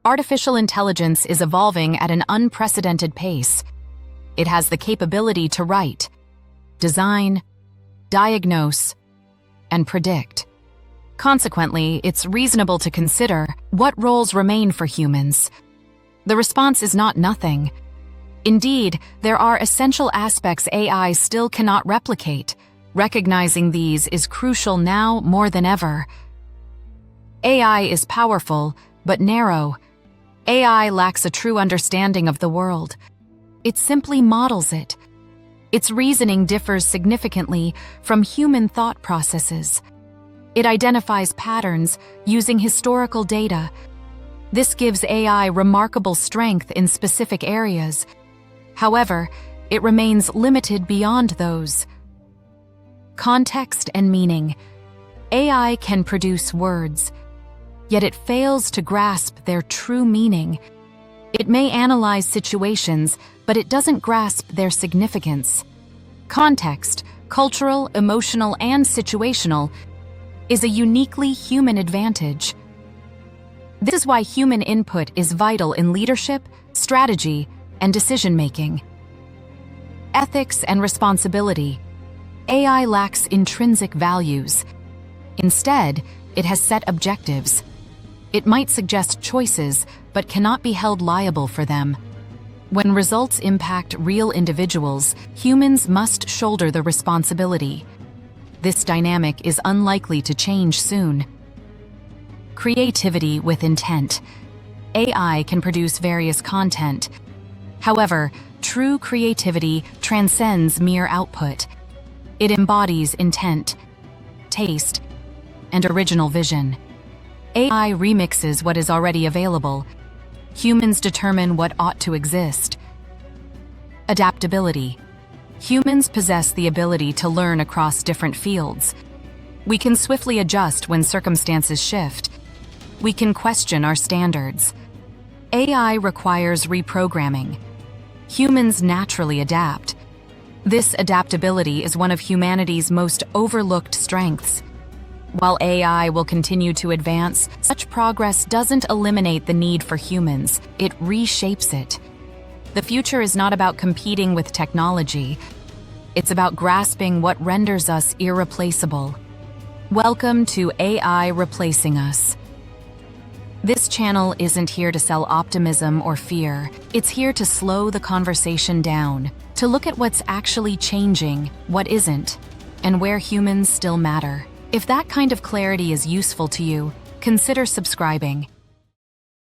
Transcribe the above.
Artificial intelligence is evolving at an unprecedented pace. It has the capability to write, design, diagnose, and predict. Consequently, it's reasonable to consider what roles remain for humans. The response is not nothing. Indeed, there are essential aspects AI still cannot replicate. Recognizing these is crucial now more than ever. AI is powerful, but narrow. AI lacks a true understanding of the world. It simply models it. Its reasoning differs significantly from human thought processes. It identifies patterns using historical data. This gives AI remarkable strength in specific areas. However, it remains limited beyond those. Context and meaning. AI can produce words, yet it fails to grasp their true meaning. It may analyze situations, but it doesn't grasp their significance. Context, cultural, emotional, and situational, is a uniquely human advantage. This is why human input is vital in leadership, strategy, and decision-making. Ethics and responsibility. AI lacks intrinsic values. Instead, it has set objectives. It might suggest choices, but cannot be held liable for them. When results impact real individuals, humans must shoulder the responsibility. This dynamic is unlikely to change soon. Creativity with intent. AI can produce various content. However, true creativity transcends mere output. It embodies intent, taste, and original vision. AI remixes what is already available. Humans determine what ought to exist. Adaptability. Humans possess the ability to learn across different fields. We can swiftly adjust when circumstances shift. We can question our standards. AI requires reprogramming. Humans naturally adapt. This adaptability is one of humanity's most overlooked strengths. While AI will continue to advance, such progress doesn't eliminate the need for humans, it reshapes it. The future is not about competing with technology. It's about grasping what renders us irreplaceable. Welcome to AI Replacing Us. This channel isn't here to sell optimism or fear. It's here to slow the conversation down, to look at what's actually changing, what isn't, and where humans still matter. If that kind of clarity is useful to you, consider subscribing.